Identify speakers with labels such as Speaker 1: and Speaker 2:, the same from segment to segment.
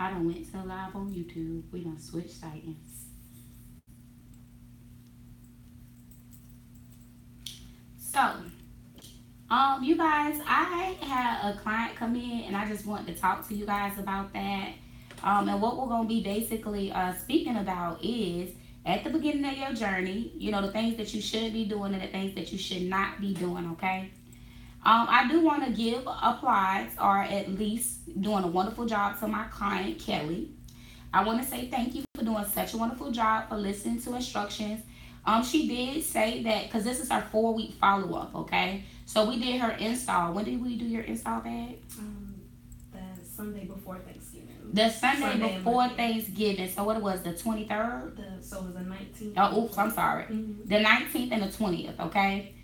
Speaker 1: I done went to live on YouTube. We done switched settings. So, you guys, I had a client come in and I just wanted to talk to you guys about that. And what we're gonna be basically speaking about is at the beginning of your journey, the things that you should be doing and the things that you should not be doing, okay? I do want to give applause or at least doing a wonderful job to my client, Kelly. I want to say thank you for doing such a wonderful job for listening to instructions. She did say that because this is our 4 week follow up, okay? So we did her install. When did we do your install bag?
Speaker 2: The Sunday before Thanksgiving.
Speaker 1: The Sunday before Thanksgiving. So what it was, the 23rd?
Speaker 2: So it was the 19th.
Speaker 1: Oh, oops, I'm sorry.
Speaker 2: Mm-hmm.
Speaker 1: The 19th and the 20th, okay?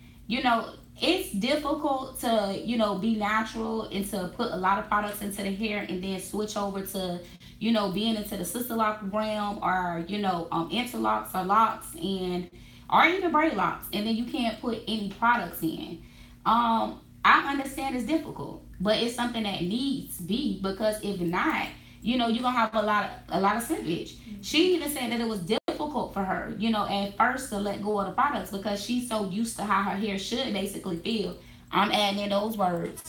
Speaker 1: It's difficult to, be natural and to put a lot of products into the hair and then switch over to, being into the sister lock realm or, interlocks or locks and or even braid locks, and then you can't put any products in. I understand it's difficult, but it's something that needs to be because if not, you're gonna have a lot of slippage. She even said that it was difficult for her, at first to let go of the products because she's so used to how her hair should basically feel. I'm adding in those words,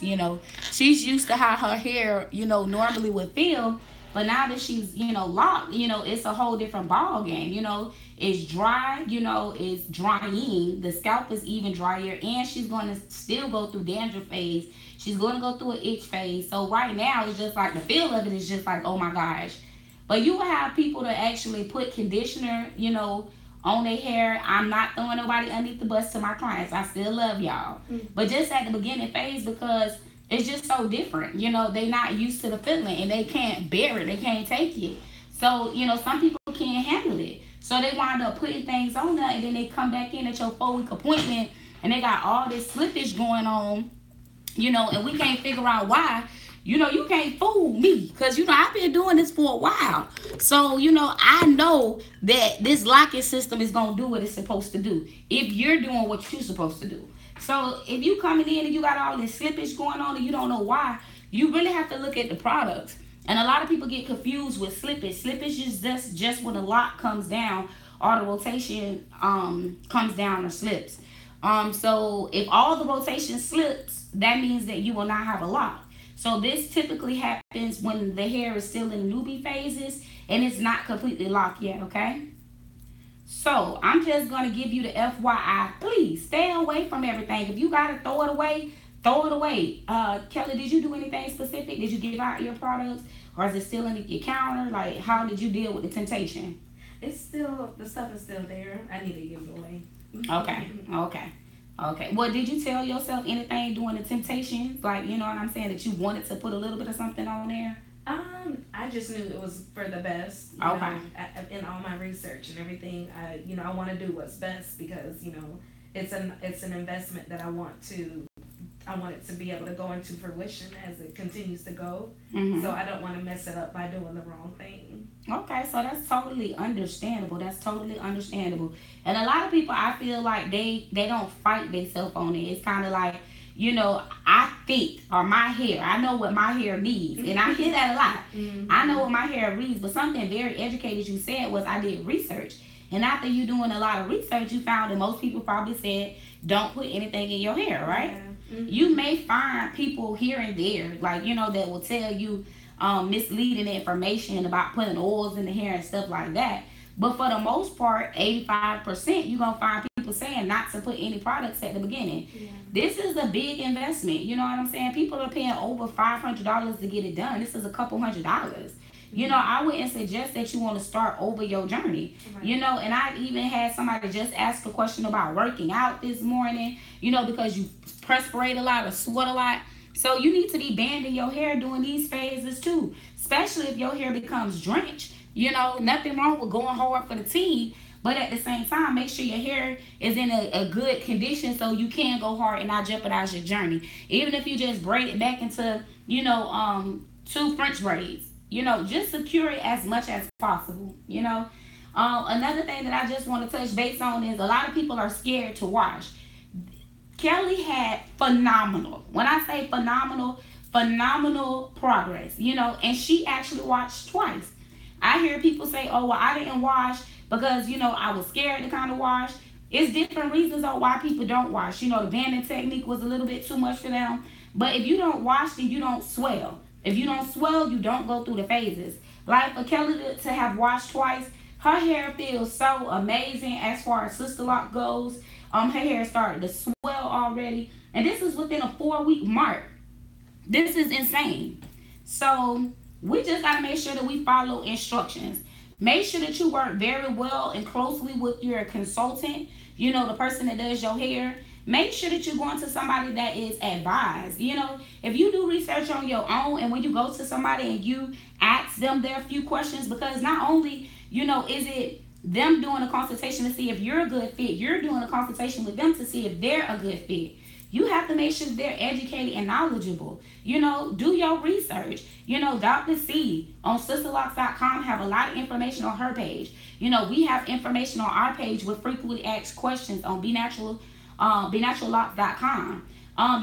Speaker 1: She's used to how her hair, normally would feel. But now that she's, locked, it's a whole different ball game. It's dry, it's drying. The scalp is even drier, and she's going to still go through dandruff phase. She's going to go through an itch phase. So right now, it's just like the feel of it is just like, oh my gosh. But you will have people to actually put conditioner, on their hair. I'm not throwing nobody underneath the bus to my clients. I still love y'all. But just at the beginning phase because it's just so different. They not used to the feeling and they can't bear it. They can't take it. So, some people can't handle it. So they wind up putting things on there and then they come back in at your 4 week appointment and they got all this slippage going on, and we can't figure out why. You can't fool me because, I've been doing this for a while. So, I know that this locking system is going to do what it's supposed to do if you're doing what you're supposed to do. So, if you coming in and you got all this slippage going on and you don't know why, you really have to look at the products. And a lot of people get confused with slippage. Slippage is just when the lock comes down or the rotation comes down or slips. So, if all the rotation slips, that means that you will not have a lock. So this typically happens when the hair is still in newbie phases and it's not completely locked yet, okay? So I'm just going to give you the FYI. Please stay away from everything. If you got to throw it away, throw it away. Kelly, did you do anything specific? Did you give out your products? Or is it still in your counter? Like, how did you deal with the temptation?
Speaker 2: The stuff is still there. I need to give it away.
Speaker 1: Okay. Well, did you tell yourself anything during the temptations? Like, you know what I'm saying? That you wanted to put a little bit of something on there?
Speaker 2: I just knew it was for the best. In all my research and everything, I want to do what's best because, it's an investment that I want it to be able to go into fruition as it continues to go. Mm-hmm. So I don't want to mess it up by doing the wrong thing.
Speaker 1: Okay, so that's totally understandable. And a lot of people, I feel like they don't fight themselves on it. It's kind of like, I think, or my hair, I know what my hair needs. And I hear that a lot. Mm-hmm. I know what my hair needs. But something very educated you said was I did research. And after you doing a lot of research, you found that most people probably said, don't put anything in your hair, right? Yeah. Mm-hmm. You may find people here and there, like, that will tell you misleading information about putting oils in the hair and stuff like that. But for the most part, 85%, you're going to find people saying not to put any products at the beginning. Yeah. This is a big investment. You know what I'm saying? People are paying over $500 to get it done. This is a couple $100. Mm-hmm. I wouldn't suggest that you want to start over your journey. Right. And I even had somebody just ask a question about working out this morning, because you perspirate a lot or sweat a lot. So you need to be banding your hair during these phases too, especially if your hair becomes drenched. Nothing wrong with going hard for the team, but at the same time, make sure your hair is in a good condition so you can go hard and not jeopardize your journey. Even if you just braid it back into, 2 French braids, just secure it as much as possible, Another thing that I just want to touch base on is a lot of people are scared to wash. Kelly had phenomenal. When I say phenomenal, phenomenal progress, and she actually washed twice. I hear people say, oh, well, I didn't wash because, I was scared to kind of wash. It's different reasons on why people don't wash. The banding technique was a little bit too much for them. But if you don't wash, then you don't swell. If you don't swell, you don't go through the phases. Like for Kelly to have washed twice, her hair feels so amazing as far as Sister Lock goes. Her hair started to swell already. And this is within a 4-week mark. This is insane. So we just got to make sure that we follow instructions. Make sure that you work very well and closely with your consultant, the person that does your hair. Make sure that you're going to somebody that is advised. If you do research on your own and when you go to somebody and you ask them their few questions, because not only, is it them doing a consultation to see if you're a good fit, you're doing a consultation with them to see if they're a good fit. You have to make sure they're educated and knowledgeable. Do your research. Dr. C on sisterlocks.com have a lot of information on her page. We have information on our page with frequently asked questions on benaturallocks.com.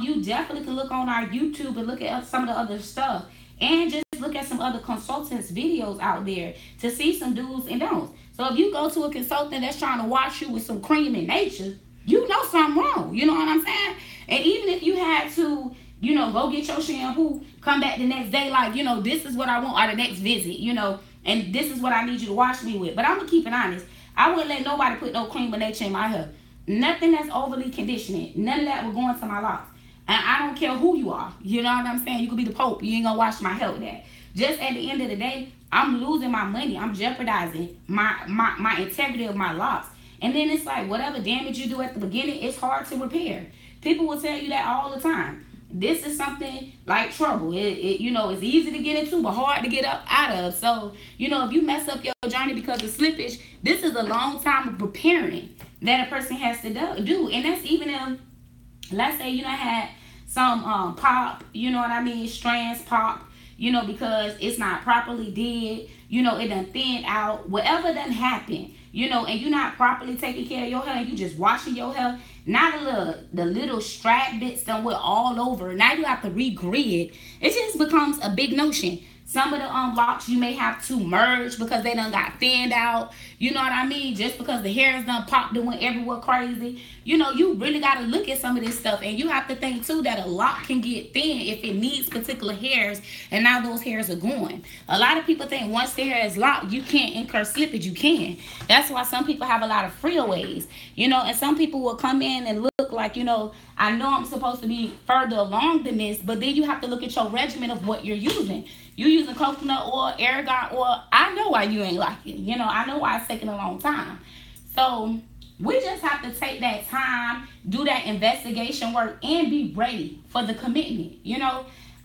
Speaker 1: You definitely can look on our YouTube and look at some of the other stuff. And just look at some other consultants' videos out there to see some do's and don'ts. So if you go to a consultant that's trying to wash you with some cream in nature, you know something wrong. You know what I'm saying? And even if you had to, go get your shampoo, come back the next day like, this is what I want, or the next visit, and this is what I need you to wash me with. But I'm going to keep it honest. I wouldn't let nobody put no cream of nature in my hair. Nothing that's overly conditioning. None of that will go into my locks. And I don't care who you are. You know what I'm saying? You could be the Pope. You ain't going to wash my hair with that. Just at the end of the day, I'm losing my money. I'm jeopardizing my integrity of my locks. And then it's like whatever damage you do at the beginning, it's hard to repair. People will tell you that all the time. This is something like trouble. It's easy to get into, but hard to get up out of. So, if you mess up your journey because of slippage, this is a long time of preparing that a person has to do. And that's even if, let's say, had some pop, strands pop, because it's not properly did, it done thinned out, whatever done happened, and you're not properly taking care of your hair, and you just washing your hair, now the little strap bits done went all over. Now you have to re-grid. It just becomes a big notion. Some of the locks you may have to merge because they done got thinned out. You know what I mean? Just because the hair is done popped and went everywhere crazy. You really got to look at some of this stuff. And you have to think, too, that a lock can get thin if it needs particular hairs. And now those hairs are going. A lot of people think once the hair is locked, you can't incur slippage. You can. That's why some people have a lot of frillaways. And some people will come in and look like, I know I'm supposed to be further along than this. But then you have to look at your regimen of what you're using. You using coconut oil, argan oil. I know why you ain't like it. I know why it's taking a long time. So we just have to take that time, do that investigation work, and be ready for the commitment.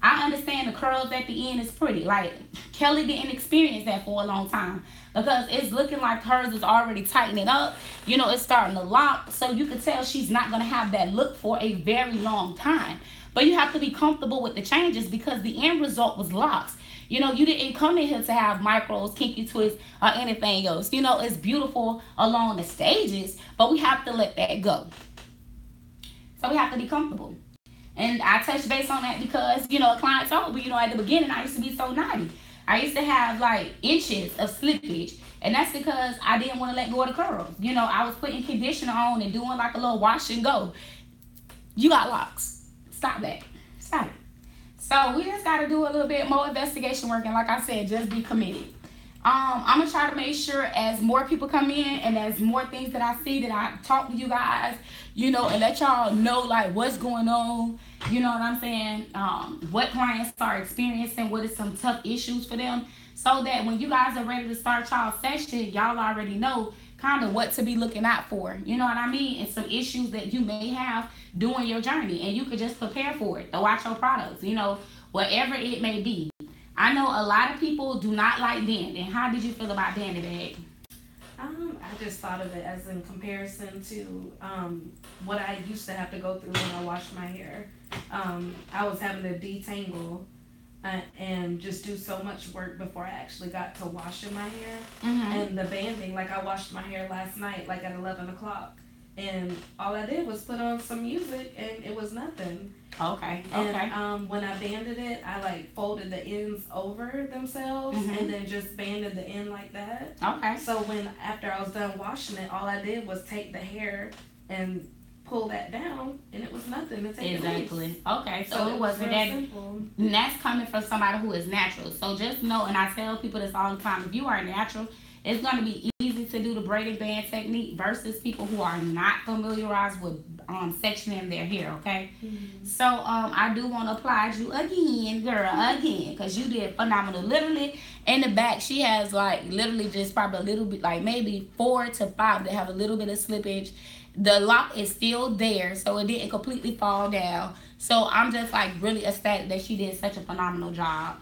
Speaker 1: I understand the curls at the end is pretty. Like, Kelly didn't experience that for a long time because it's looking like hers is already tightening up. It's starting to lock. So you can tell she's not going to have that look for a very long time. But you have to be comfortable with the changes because the end result was locks. You didn't come in here to have micros, kinky twists, or anything else. It's beautiful along the stages, but we have to let that go. So we have to be comfortable. And I touched base on that because, a client told me, at the beginning, I used to be so naughty. I used to have, inches of slippage. And that's because I didn't want to let go of the curls. I was putting conditioner on and doing, a little wash and go. You got locks. Stop that. Stop it. So we just got to do a little bit more investigation work. And like I said, just be committed. I'm going to try to make sure as more people come in and as more things that I see that I talk to you guys, and let y'all know, what's going on. You know what I'm saying? What clients are experiencing, what is some tough issues for them. So that when you guys are ready to start y'all session, y'all already know kind of what to be looking out for. You know what I mean? And some issues that you may have during your journey. And you could just prepare for it. Throw out your products, whatever it may be. I know a lot of people do not like danding. How did you feel about dandy bag?
Speaker 2: I just thought of it as in comparison to what I used to have to go through when I washed my hair. I was having to detangle and just do so much work before I actually got to washing my hair. Mm-hmm. And the banding, I washed my hair last night, at 11 o'clock. and all I did was put on some music, and it was nothing.
Speaker 1: Okay.
Speaker 2: And when I banded it, I like folded the ends over themselves, and then just banded the end like that.
Speaker 1: Okay.
Speaker 2: So when after I was done washing it, all I did was take the hair and pull that down, and it was nothing to take
Speaker 1: exactly.
Speaker 2: It
Speaker 1: okay, so it wasn't that simple. And that's coming from somebody who is natural. So just know, and I tell people this all the time: if you are natural, it's going to be easy to do the braided band technique versus people who are not familiarized with sectioning their hair, okay? So I do want to applaud you again, girl, again, because you did phenomenal. Literally, in the back, she has like literally just probably a little bit, like maybe 4 to 5 that have a little bit of slippage. The lock is still there, so it didn't completely fall down. So I'm just like really ecstatic that she did such a phenomenal job.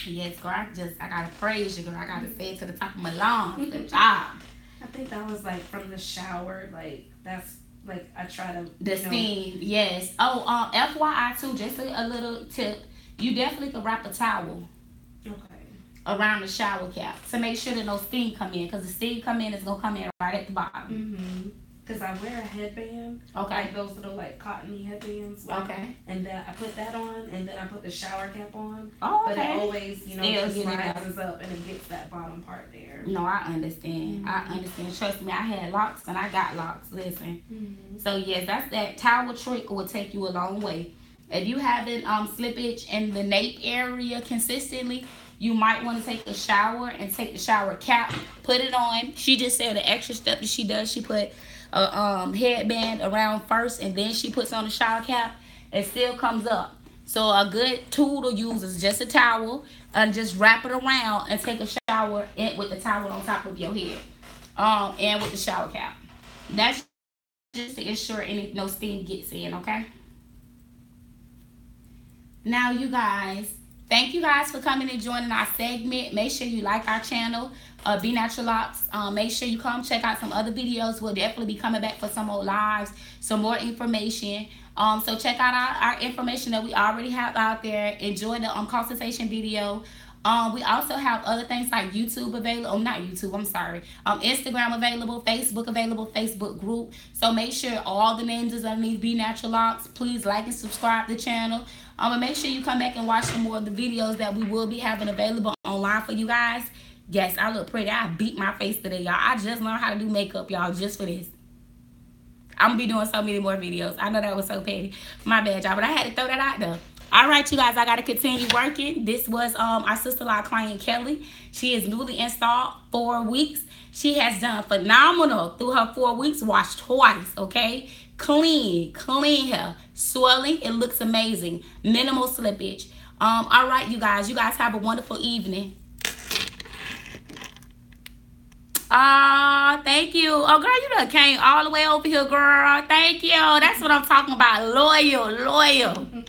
Speaker 1: Yes, girl, I gotta praise you, girl. I gotta say it to the top of my lungs. Good job.
Speaker 2: I think that was like from the shower. Like that's like I try to
Speaker 1: the steam. Yes. Oh, FYI too, just a little tip. You definitely could wrap a towel.
Speaker 2: Okay.
Speaker 1: Around the shower cap to make sure that no steam come in, because the steam come in is gonna come in right at the bottom. Because I wear a headband. Okay. Like those little like cottony headbands.
Speaker 2: Okay. And then I put that on, and then I put the shower cap on.
Speaker 1: Oh, okay.
Speaker 2: But it always, just rises up and it gets that bottom part there.
Speaker 1: No, I understand. I understand. Trust me, I had locks and I got locks. Listen. So yes, that's that towel trick will take you a long way. If you having slippage in the nape area consistently, you might want to take a shower and take the shower cap, put it on. She just said the extra step that she does. She put a headband around first, and then she puts on the shower cap. It still comes up. So a good tool to use is just a towel, and just wrap it around and take a shower with the towel on top of your head, and with the shower cap. That's just to ensure no steam gets in. Okay. Now, you guys, thank you guys for coming and joining our segment. Make sure you like our channel, Be Natural Locks. Make sure you come check out some other videos. We'll definitely be coming back for some more lives, some more information. So check out our information that we already have out there. Enjoy the consultation video. We also have other things like YouTube available. Not YouTube, I'm sorry. Instagram available, Facebook available, Facebook group. So make sure all the names is underneath Be Natural Locks. Please like and subscribe to the channel. And make sure you come back and watch some more of the videos that we will be having available online for you guys. Yes, I look pretty. I beat my face today, y'all. I just learned how to do makeup, y'all, just for this. I'm going to be doing so many more videos. I know that was so petty. My bad, y'all, but I had to throw that out there. All right, you guys, I got to continue working. This was our sister-in-law client, Kelly. She is newly installed, 4 weeks. She has done phenomenal through her 4 weeks. Washed twice, okay? Clean hair. Swelling, it looks amazing. Minimal slippage. All right, you guys have a wonderful evening. Thank you. Oh, girl, you done came all the way over here, girl. Thank you. That's what I'm talking about. Loyal.